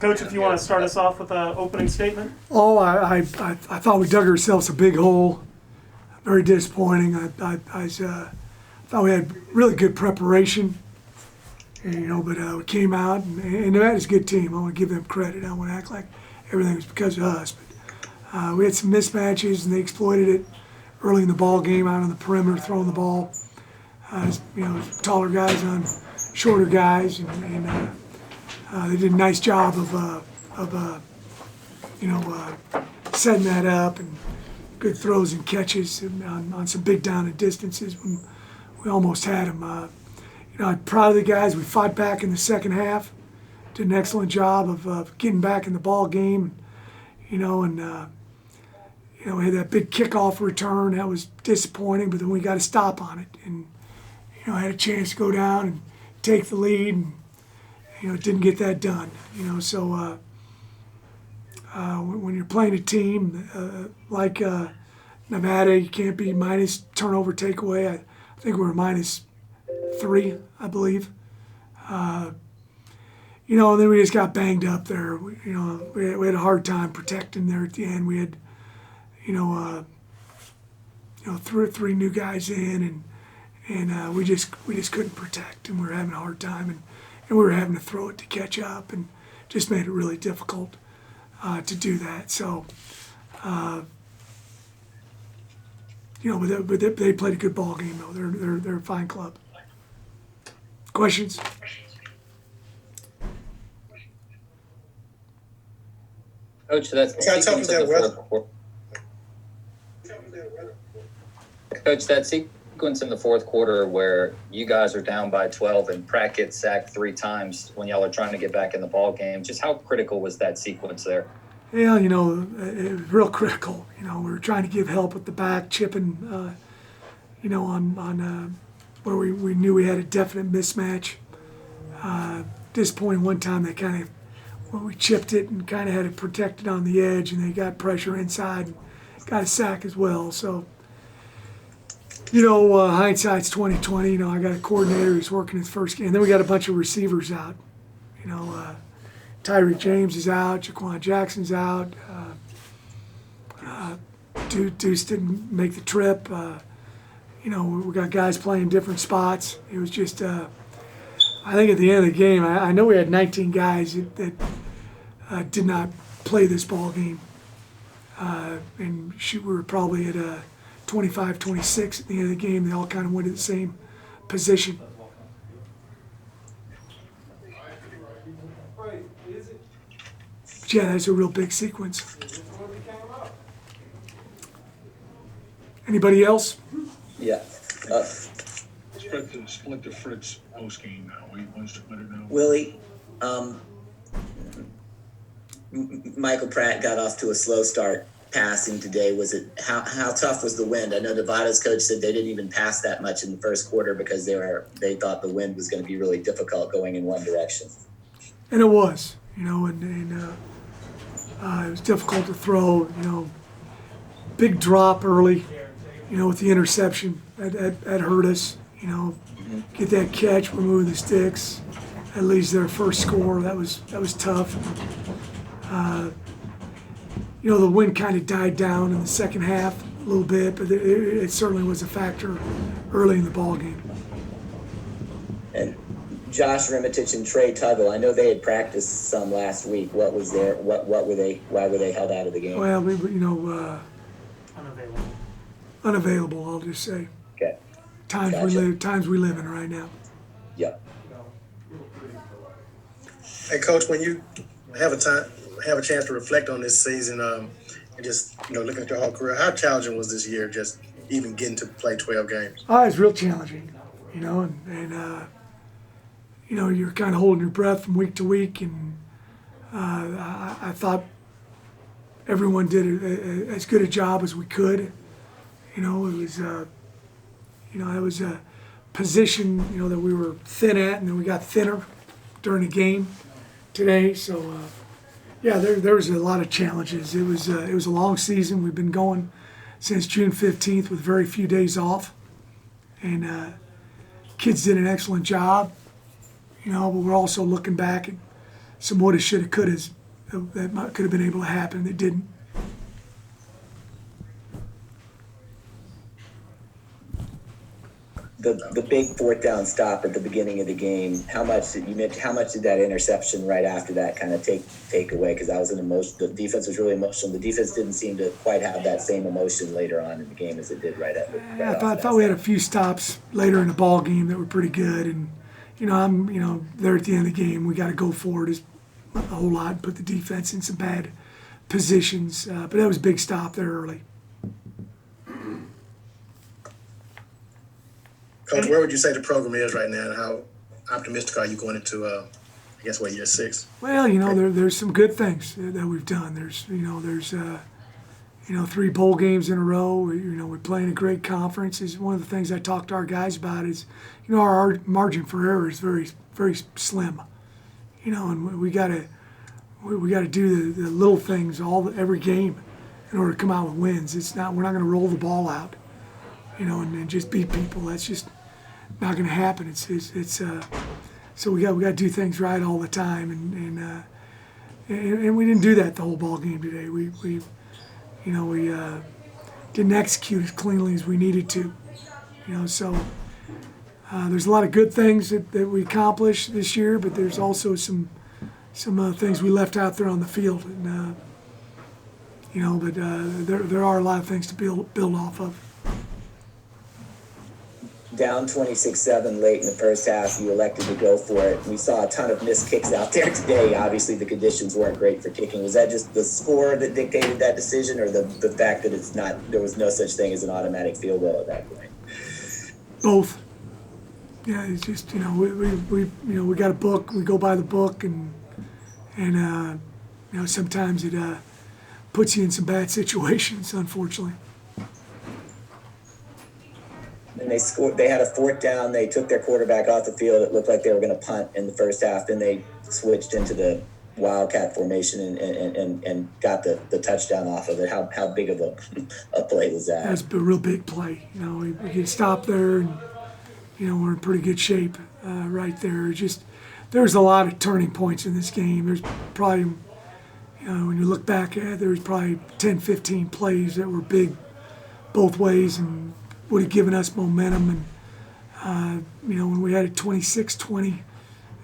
Coach, if you want to start us off with an opening statement. Oh, I thought we dug ourselves a big hole. Very disappointing. I thought we had really good preparation, and, but we came out, and Nevada's a good team. I want to give them credit. I don't want to act like everything was because of us. But we had some mismatches, and they exploited it early in the ball game, out on the perimeter, throwing the ball. Taller guys on shorter guys, and they did a nice job of setting that up, and good throws and catches on some big down and distances when we almost had them. I'm proud of the guys. We fought back in the second half, did an excellent job of getting back in the ball game, we had that big kickoff return. That was disappointing, but then we got a stop on it, and I had a chance to go down and take the lead, and didn't get that done. So when you're playing a team like Nevada, you can't be minus turnover takeaway. I think we were -3, I believe. And then we just got banged up there. We had a hard time protecting there at the end. We had, three new guys in, and we just couldn't protect, and we were having a hard time, and we were having to throw it to catch up, and just made it really difficult to do that. So, but they played a good ball game though. They're a fine club. Questions? Coach, that sequence in the fourth quarter. Coach, that sequence in the fourth quarter where you guys are down by 12 and Pratt gets sacked 3 times when y'all are trying to get back in the ball game. Just how critical was that sequence there? Yeah, it was real critical. We were trying to give help with the back, chipping, on where we knew we had a definite mismatch. Disappointing one time they we chipped it and kind of had it protected on the edge, and they got pressure inside and got a sack as well. So, hindsight's 20/20. I got a coordinator who's working his first game. And then we got a bunch of receivers out. Tyreek James is out. Jaquan Jackson's out. Deuce didn't make the trip. We got guys playing different spots. It was just, I think at the end of the game, I know we had 19 guys that did not play this ball game. And we were probably at 25-26 at the end of the game. They all kind of went to the same position. Yeah, that's a real big sequence. Anybody else? Yeah. Split the Fritz post game now. We want to split it now. Willie, Michael Pratt got off to a slow start passing today. Was it how tough was the wind? I know Nevada's coach said they didn't even pass that much in the first quarter because they thought the wind was going to be really difficult going in one direction. And it was, it was difficult to throw, big drop early, with the interception. That hurt us, Get that catch, remove the sticks. That leads their first score. That was tough. The wind kind of died down in the second half a little bit, but it certainly was a factor early in the ball game. And Josh Rimitich and Trey Tuggle, I know they had practiced some last week. What was their what were they? Why were they held out of the game? Well, Unavailable. Unavailable. I'll just say. Okay. Times we live in right now. Yep. Hey, Coach, when you have a chance to reflect on this season, and just looking at your whole career, how challenging was this year? Just even getting to play 12 games. Oh, it's real challenging, you're kind of holding your breath from week to week, and I thought everyone did as good a job as we could. It was it was a position that we were thin at, and then we got thinner during the game today. So there was a lot of challenges. It was a long season. We've been going since June 15th with very few days off, and kids did an excellent job. But we're also looking back at some woulda, shoulda, couldas that could have been able to happen that didn't. The big fourth down stop at the beginning of the game. How much did that interception right after that kind of take away? Because that was an emotion. The defense was really emotional. The defense didn't seem to quite have that same emotion later on in the game as it did right at. I thought we had a few stops later in the ball game that were pretty good, and I'm there at the end of the game. We got to go forward a whole lot and put the defense in some bad positions. But that was a big stop there early. Coach, where would you say the program is right now, and how optimistic are you going into, I guess, year 6? Well, there's some good things that we've done. There's 3 bowl games in a row. We're playing a great conference. Is one of the things I talk to our guys about is, our margin for error is very, very slim. And we gotta do the little things every game in order to come out with wins. We're not going to roll the ball out, and just beat people. That's just not going to happen. So we got to do things right all the time, and we didn't do that the whole ball game today. We didn't execute as cleanly as we needed to. So there's a lot of good things that we accomplished this year, but there's also some things we left out there on the field, and but there are a lot of things to build off of. Down 26-7 late in the first half, you elected to go for it. We saw a ton of missed kicks out there today. Obviously, the conditions weren't great for kicking. Was that just the score that dictated that decision, or the fact that there was no such thing as an automatic field goal at that point? Both. Yeah, it's just we got a book. We go by the book, and sometimes it puts you in some bad situations, unfortunately. And they scored. They had a fourth down. They took their quarterback off the field. It looked like they were going to punt in the first half. Then they switched into the wildcat formation and got the touchdown off of it. How big of a play was that? That's a real big play. We get stopped there, and we're in pretty good shape right there. There's a lot of turning points in this game. There's probably, when you look back at it, there's probably 10, 15 plays that were big both ways and would have given us momentum. And when we had it 26-20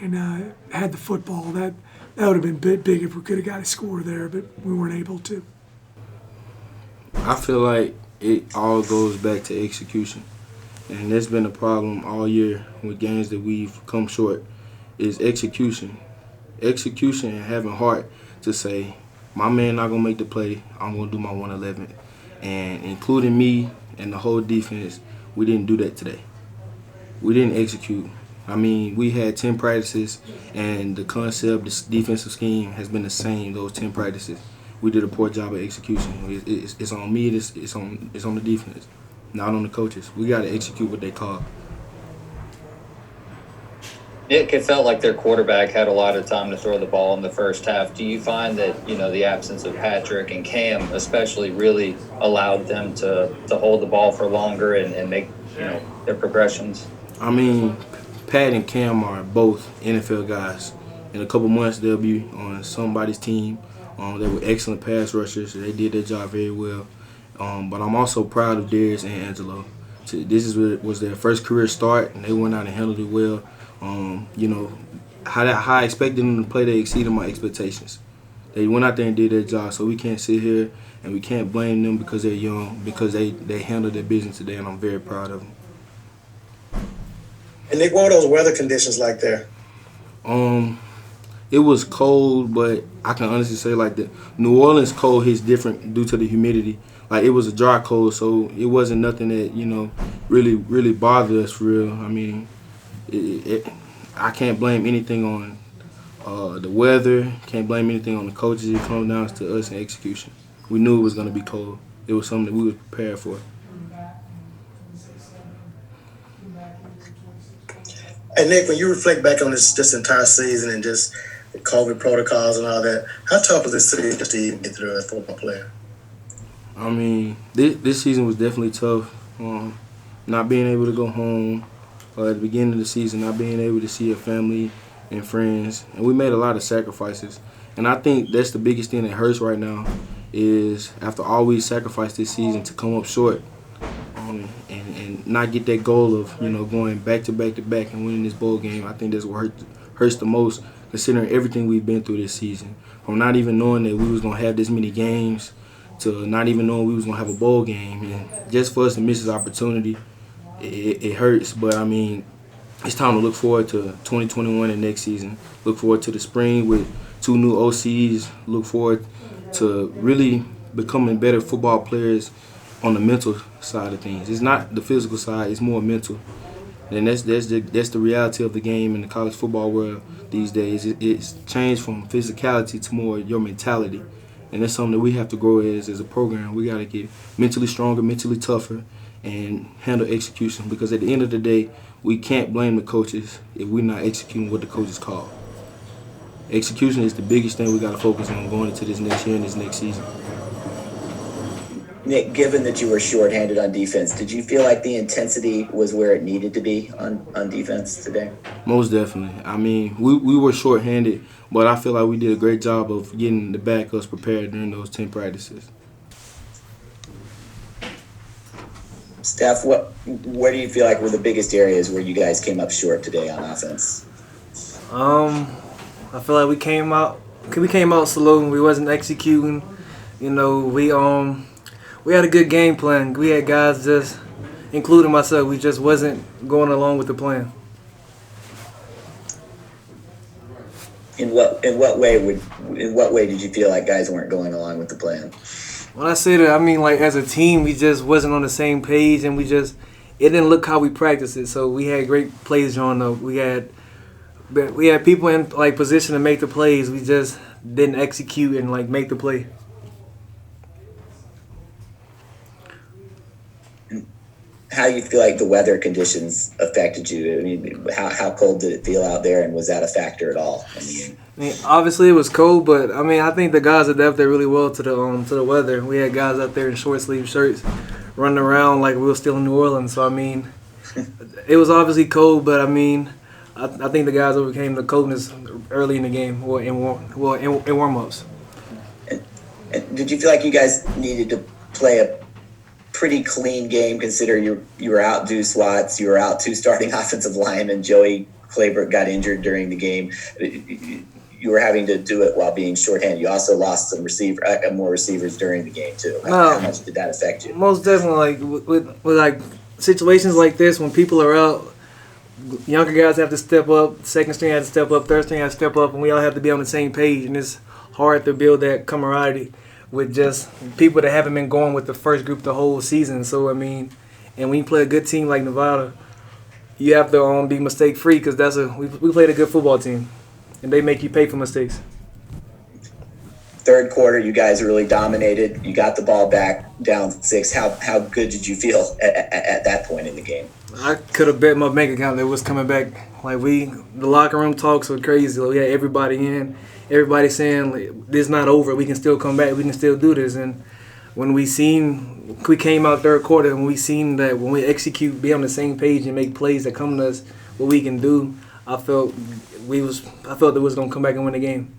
and had the football, that would have been big if we could have got a score there, but we weren't able to. I feel like it all goes back to execution, and that's been a problem all year with games that we've come short. Is execution and having heart to say, my man not gonna make the play, I'm gonna do my 111, and including me and the whole defense, we didn't do that today. We didn't execute. I mean, we had 10 practices, and the concept, this defensive scheme has been the same those 10 practices. We did a poor job of execution. It's on me. It's on the defense, not on the coaches. We got to execute what they call. It felt like their quarterback had a lot of time to throw the ball in the first half. Do you find that, the absence of Patrick and Cam especially really allowed them to hold the ball for longer and make, their progressions? I mean, Pat and Cam are both NFL guys. In a couple months, they'll be on somebody's team. They were excellent pass rushers. They did their job very well. But I'm also proud of Darius and Angelo. This was their first career start, and they went out and handled it well. How I expected them to play, they exceeded my expectations. They went out there and did their job, so we can't sit here and we can't blame them because they're young, because they handled their business today, and I'm very proud of them. And Nick, what were those weather conditions like there? It was cold, but I can honestly say the New Orleans cold hits different due to the humidity. It was a dry cold, so it wasn't nothing that really bothered us for real. I mean, I can't blame anything on the weather. Can't blame anything on the coaches. It comes down to us and execution. We knew it was going to be cold. It was something that we were prepared for. And Nick, when you reflect back on this entire season and just the COVID protocols and all that, how tough was this season just to even get through as a football player? I mean, this season was definitely tough. Not being able to go home at the beginning of the season, not being able to see your family and friends, and we made a lot of sacrifices. And I think that's the biggest thing that hurts right now is after all we sacrificed this season to come up short and not get that goal of, going back to back to back and winning this bowl game. I think that's what hurts the most, considering everything we've been through this season. From not even knowing that we was going to have this many games to not even knowing we was going to have a bowl game. And just for us to miss this opportunity, it hurts. But, I mean, it's time to look forward to 2021 and next season. Look forward to the spring with 2 new OCs. Look forward to really becoming better football players on the mental side of things. It's not the physical side, it's more mental. And that's the reality of the game in the college football world these days. It's changed from physicality to more your mentality. And that's something that we have to grow as a program. We got to get mentally stronger, mentally tougher, and handle execution. Because at the end of the day, we can't blame the coaches if we're not executing what the coaches call. Execution is the biggest thing we got to focus on going into this next year and this next season. Nick, given that you were shorthanded on defense, did you feel like the intensity was where it needed to be on defense today? Most definitely. I mean, we were shorthanded, but I feel like we did a great job of getting the backups prepared during those 10 practices. Steph, where do you feel like were the biggest areas where you guys came up short today on offense? I feel like we came out slow and we wasn't executing. We had a good game plan. We had guys just, including myself, we just wasn't going along with the plan. In what way did you feel like guys weren't going along with the plan? When I say that, I mean like as a team, we just wasn't on the same page, and it didn't look how we practiced it. So we had great plays drawn up. We had people in like position to make the plays. We just didn't execute and like make the play. How do you feel like the weather conditions affected you? I mean, how cold did it feel out there, and was that a factor at all in the game? I mean, obviously it was cold, but I mean, I think the guys adapted really well to the weather. We had guys out there in short sleeve shirts, running around like we were still in New Orleans. So I mean, it was obviously cold, but I mean, I think the guys overcame the coldness early in the game, or in warm-ups. And did you feel like you guys needed to play a pretty clean game, considering you were out Deuce Watts, you were out 2 starting offensive linemen, Joey Claybrook got injured during the game. You were having to do it while being shorthanded. You also lost some more receivers during the game too. How much did that affect you? Most definitely, like with like situations like this, when people are out, younger guys have to step up, second string has to step up, third string has to step up, and we all have to be on the same page. And it's hard to build that camaraderie with just people that haven't been going with the first group the whole season. So, I mean, and when you play a good team like Nevada, you have to be mistake-free because we played a good football team, and they make you pay for mistakes. Third quarter, you guys really dominated. You got the ball back down 6. How good did you feel at that point in the game? I could have bet my bank account that it was coming back. Like the locker room talks were crazy. Like we had everybody in. Everybody saying like, this is not over. We can still come back. We can still do this. And when we came out third quarter and we seen that when we execute, be on the same page and make plays that come to us, what we can do, I felt that we was gonna come back and win the game.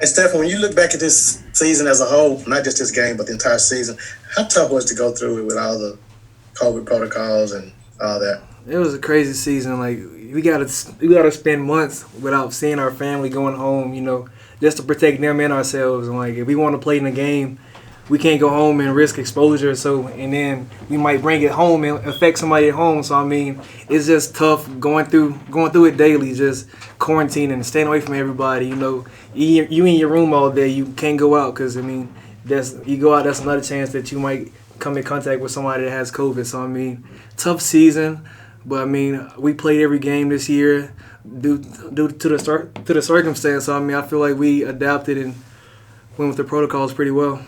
And Steph, when you look back at this season as a whole, not just this game, but the entire season, how tough was it to go through it with all the COVID protocols and all that? It was a crazy season. Like we gotta spend months without seeing our family, going home, just to protect them and ourselves. And like if we want to play in the game, we can't go home and risk exposure. So and then we might bring it home and affect somebody at home. So I mean, it's just tough going through it daily, just quarantining, staying away from everybody. You in your room all day. You can't go out because I mean, you go out. That's another chance that you might come in contact with somebody that has COVID. So I mean, tough season. But I mean, we played every game this year due to the circumstance. So I mean, I feel like we adapted and went with the protocols pretty well.